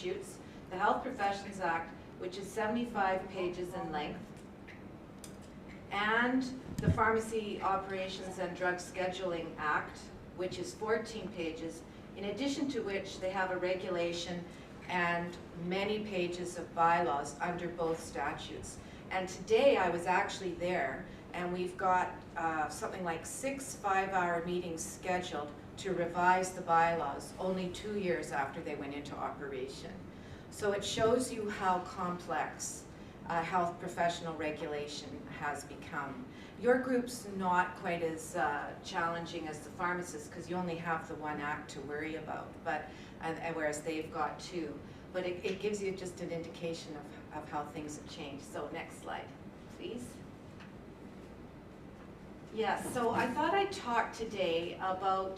statutes, the Health Professions Act, which is 75 pages in length, and the Pharmacy Operations and Drug Scheduling Act, which is 14 pages, in addition to which they have a regulation and many pages of bylaws under both statutes. And today I was actually there, and we've got something like 6 5-hour meetings scheduled to revise the bylaws only 2 years after they went into operation. So it shows you how complex health professional regulation has become. Your group's not quite as challenging as the pharmacists because you only have the one act to worry about, but whereas they've got 2. But it gives you just an indication of how things have changed. So next slide, please. Yes, so I thought I'd talk today about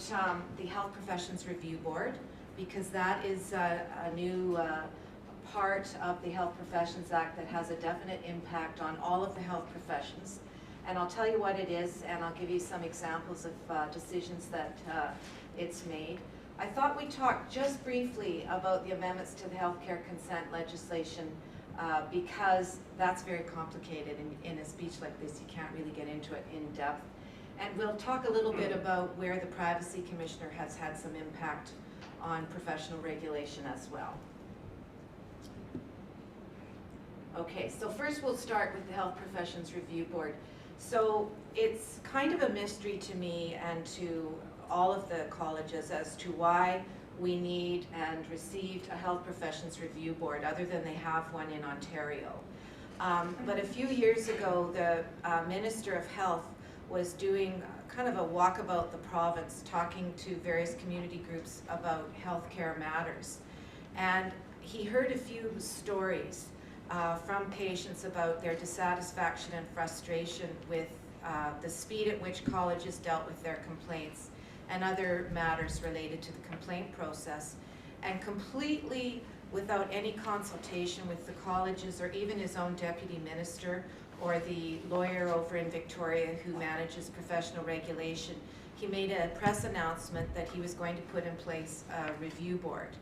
the Health Professions Review Board, because that is a new part of the Health Professions Act that has a definite impact on all of the health professions. And I'll tell you what it is, and I'll give you some examples of decisions that it's made. I thought we'd talk just briefly about the amendments to the healthcare consent legislation because that's very complicated. In a speech like this, you can't really get into it in depth. And we'll talk a little bit about where the Privacy Commissioner has had some impact on professional regulation as well. Okay, so first we'll start with the Health Professions Review Board. So it's kind of a mystery to me and to all of the colleges as to why we need and received a Health Professions Review Board other than they have one in Ontario. But a few years ago, the Minister of Health was doing kind of a walkabout the province, talking to various community groups about healthcare matters. And he heard a few stories from patients about their dissatisfaction and frustration with the speed at which colleges dealt with their complaints and other matters related to the complaint process, and completely without any consultation with the colleges or even his own deputy minister or the lawyer over in Victoria who manages professional regulation, he made a press announcement that he was going to put in place a review board.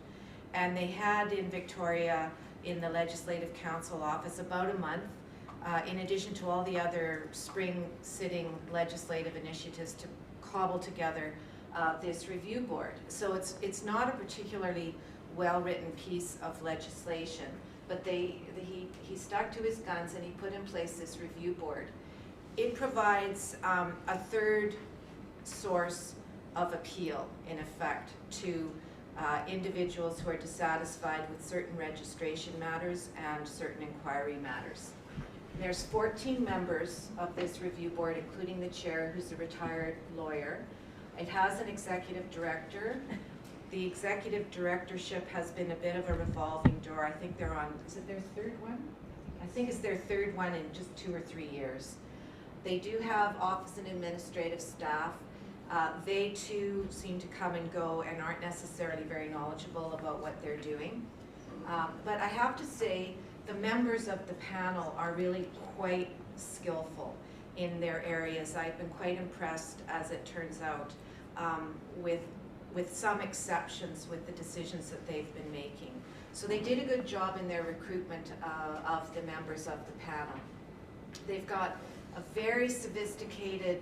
And they had in Victoria, in the Legislative Council office, about a month, in addition to all the other spring sitting legislative initiatives, to cobble together this review board. So it's not a particularly well-written piece of legislation, but he stuck to his guns and he put in place this review board. It provides a third source of appeal, in effect, to individuals who are dissatisfied with certain registration matters and certain inquiry matters. There's 14 members of this review board, including the chair, who's a retired lawyer. It has an executive director. The executive directorship has been a bit of a revolving door. I think they're on, is it their third one? I think it's their third one in just 2 or 3 years. They do have office and administrative staff. They too seem to come and go and aren't necessarily very knowledgeable about what they're doing. But I have to say, the members of the panel are really quite skillful in their areas. I've been quite impressed, as it turns out, with some exceptions with the decisions that they've been making. So they did a good job in their recruitment of the members of the panel. They've got a very sophisticated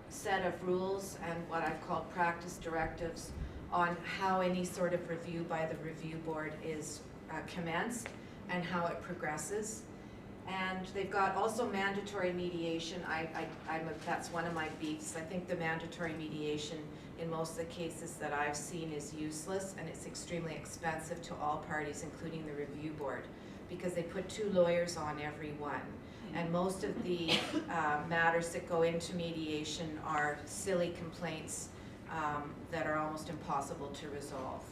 set of rules and what I've called practice directives on how any sort of review by the review board is commenced and how it progresses. And they've got also mandatory mediation. That's one of my beefs. I think the mandatory mediation in most of the cases that I've seen is useless, and it's extremely expensive to all parties, including the review board, because they put 2 lawyers on every one. And most of the matters that go into mediation are silly complaints that are almost impossible to resolve.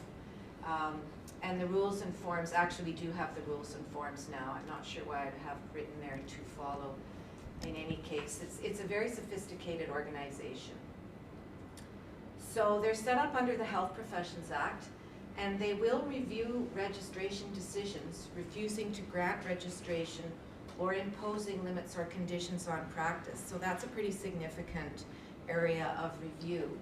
And the rules and forms, actually we do have the rules and forms now. I'm not sure why I have written there to follow. In any case, it's a very sophisticated organization. So they're set up under the Health Professions Act, and they will review registration decisions, refusing to grant registration or imposing limits or conditions on practice. So that's a pretty significant area of review.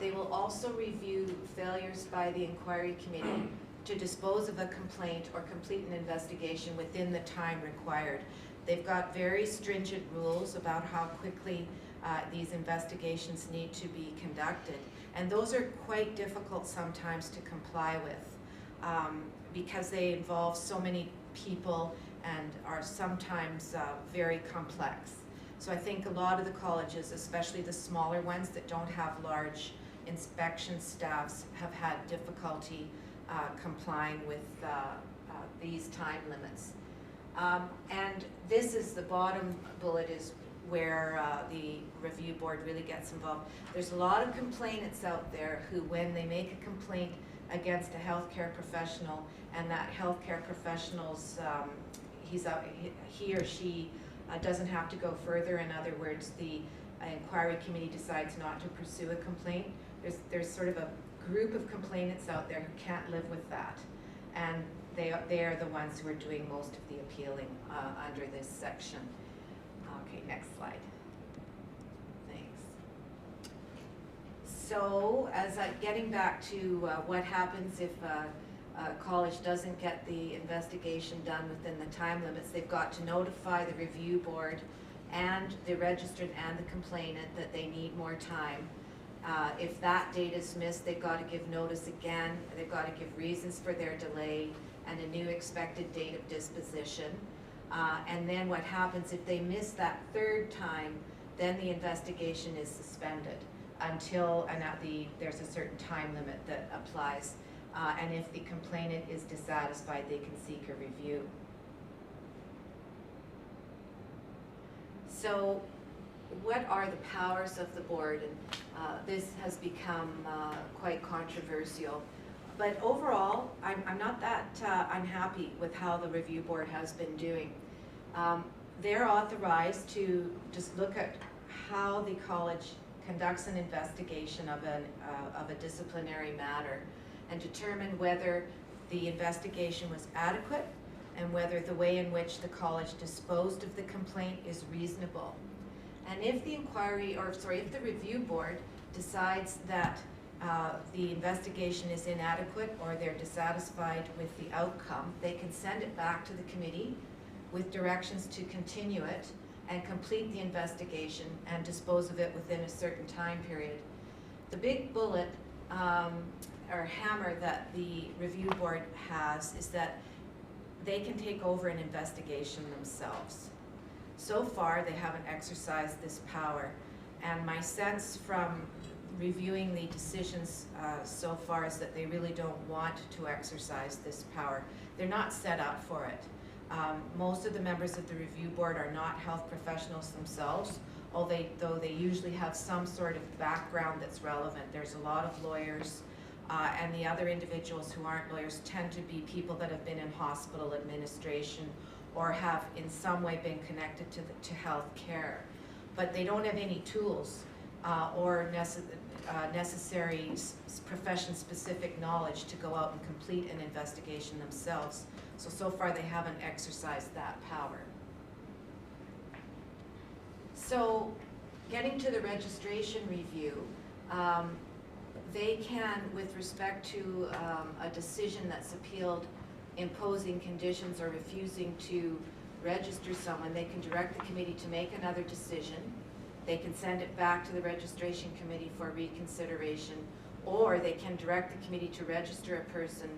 They will also review failures by the inquiry committee to dispose of a complaint or complete an investigation within the time required. They've got very stringent rules about how quickly these investigations need to be conducted. And those are quite difficult sometimes to comply with because they involve so many people and are sometimes very complex. So I think a lot of the colleges, especially the smaller ones that don't have large inspection staffs, have had difficulty complying with these time limits. And this is the bottom bullet, is where the review board really gets involved. There's a lot of complainants out there who, when they make a complaint against a healthcare professional, and that healthcare professional's he or she doesn't have to go further. In other words, the inquiry committee decides not to pursue a complaint. There's sort of a group of complainants out there who can't live with that, and they are the ones who are doing most of the appealing under this section. Okay, next slide. Thanks. So, getting back to what happens if a college doesn't get the investigation done within the time limits, they've got to notify the review board and the registrant and the complainant that they need more time. If that date is missed, they've got to give notice again. They've got to give reasons for their delay and a new expected date of disposition. And then what happens if they miss that third time, then the investigation is suspended until there's a certain time limit that applies. And if the complainant is dissatisfied, they can seek a review. So what are the powers of the board? And this has become quite controversial. But overall, I'm not that unhappy with how the review board has been doing. They're authorized to just look at how the college conducts an investigation of a disciplinary matter and determine whether the investigation was adequate and whether the way in which the college disposed of the complaint is reasonable. And if the if the review board decides that the investigation is inadequate or they're dissatisfied with the outcome, they can send it back to the committee with directions to continue it and complete the investigation and dispose of it within a certain time period. The big bullet or hammer that the review board has is that they can take over an investigation themselves. So far, they haven't exercised this power, and my sense from reviewing the decisions so far is that they really don't want to exercise this power. They're not set up for it. Most of the members of the review board are not health professionals themselves, though they usually have some sort of background that's relevant. There's a lot of lawyers, and the other individuals who aren't lawyers tend to be people that have been in hospital administration or have in some way been connected to health care. But they don't have any tools or necessary profession-specific knowledge to go out and complete an investigation themselves. So far they haven't exercised that power. So getting to the registration review, they can, with respect to a decision that's appealed imposing conditions or refusing to register someone, they can direct the committee to make another decision. They can send it back to the registration committee for reconsideration, or they can direct the committee to register a person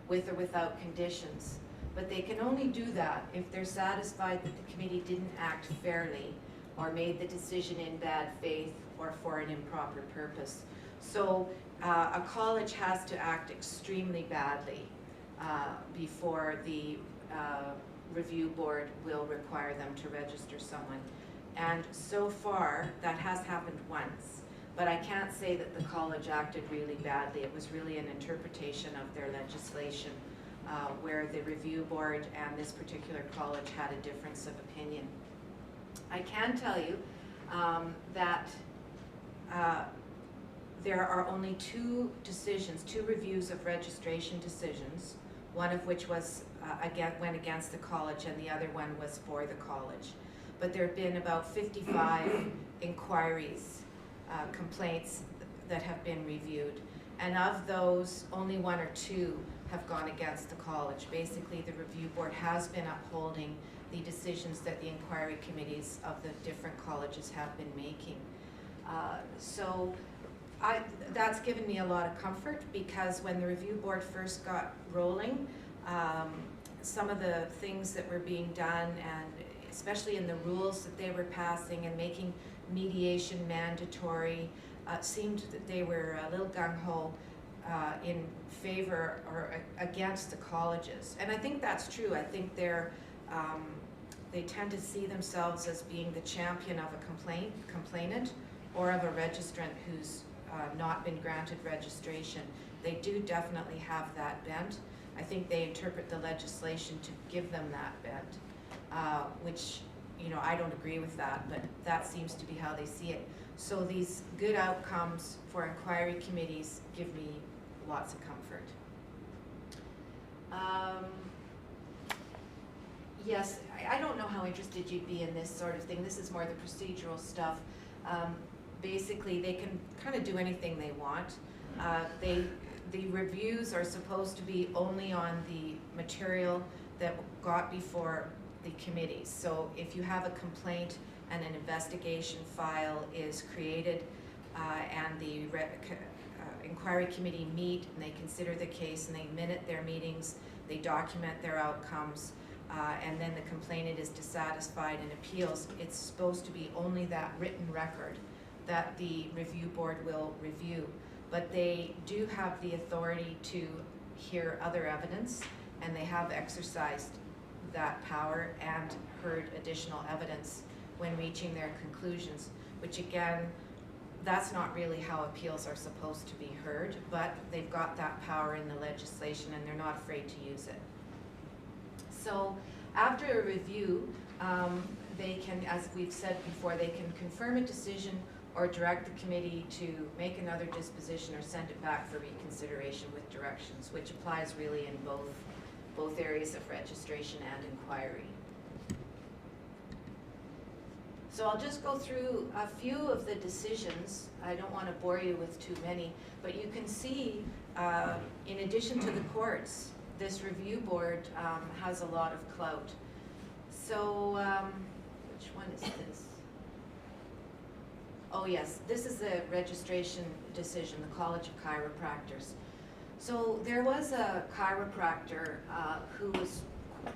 with or without conditions. But they can only do that if they're satisfied that the committee didn't act fairly or made the decision in bad faith or for an improper purpose. So a college has to act extremely badly before the review board will require them to register someone. And so far, that has happened once. But I can't say that the college acted really badly. It was really an interpretation of their legislation where the review board and this particular college had a difference of opinion. I can tell you that there are only two reviews of registration decisions, one of which was went against the college and the other one was for the college. But there have been about 55 inquiries, complaints that have been reviewed. And of those, only one or two have gone against the college. Basically, the review board has been upholding the decisions that the inquiry committees of the different colleges have been making. That's given me a lot of comfort, because when the review board first got rolling, some of the things that were being done, and especially in the rules that they were passing and making mediation mandatory, seemed that they were a little gung-ho in favor or against the colleges. And I think that's true. I think they tend to see themselves as being the champion of a complainant or of a registrant who's not been granted registration. They do definitely have that bent. I think they interpret the legislation to give them that bent, which, you know, I don't agree with that, but that seems to be how they see it. So these good outcomes for inquiry committees give me lots of comfort. Yes, I don't know how interested you'd be in this sort of thing. This is more the procedural stuff. Basically, they can kind of do anything they want. The reviews are supposed to be only on the material that got before the committees. So if you have a complaint and an investigation file is created and the inquiry committee meet and they consider the case and they minute their meetings, they document their outcomes, and then the complainant is dissatisfied and appeals, it's supposed to be only that written record that the review board will review. But they do have the authority to hear other evidence, and they have exercised that power and heard additional evidence when reaching their conclusions, which again, that's not really how appeals are supposed to be heard, but they've got that power in the legislation and they're not afraid to use it. So after a review, they can, as we've said before, they can confirm a decision or direct the committee to make another disposition or send it back for reconsideration with directions, which applies really in both areas of registration and inquiry. So I'll just go through a few of the decisions. I don't want to bore you with too many, but you can see, in addition to the courts, this review board has a lot of clout. So, which one is this? Oh yes, this is the registration decision, the College of Chiropractors. So there was a chiropractor who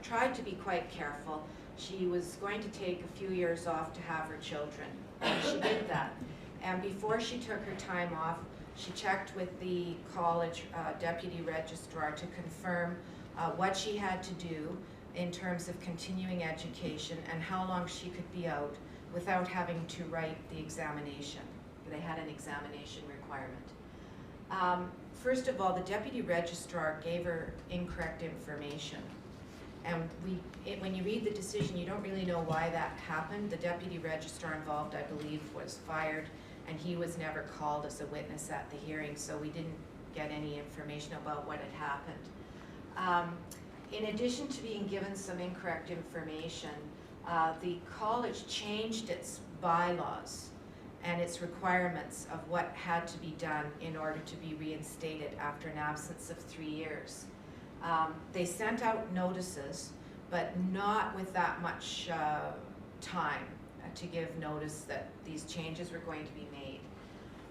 tried to be quite careful. She was going to take a few years off to have her children, and she did that. And before she took her time off, she checked with the college deputy registrar to confirm what she had to do in terms of continuing education and how long she could be out without having to write the examination. They had an examination requirement. First of all, the deputy registrar gave her incorrect information. And when you read the decision, you don't really know why that happened. The deputy registrar involved, I believe, was fired, and he was never called as a witness at the hearing, so we didn't get any information about what had happened. In addition to being given some incorrect information, the college changed its bylaws and its requirements of what had to be done in order to be reinstated after an absence of 3 years. They sent out notices, but not with that much time to give notice that these changes were going to be made.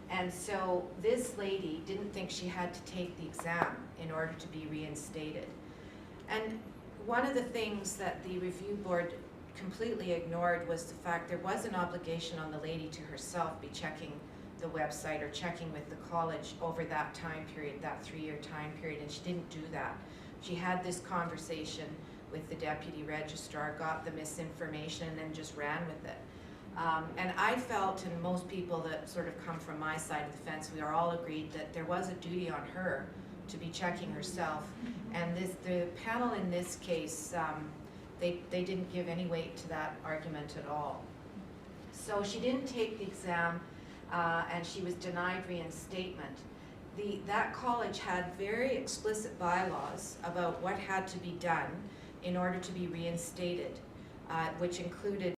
And so this lady didn't think she had to take the exam in order to be reinstated. And one of the things that the review board completely ignored was the fact there was an obligation on the lady to herself be checking the website or checking with the college over that time period, that 3-year time period, and she didn't do that. She had this conversation with the deputy registrar, got the misinformation, and then just ran with it. And I felt, and most people that sort of come from my side of the fence, we are all agreed that there was a duty on her to be checking herself. And the panel in this case, they didn't give any weight to that argument at all. So she didn't take the exam, and she was denied reinstatement. That college had very explicit bylaws about what had to be done in order to be reinstated, which included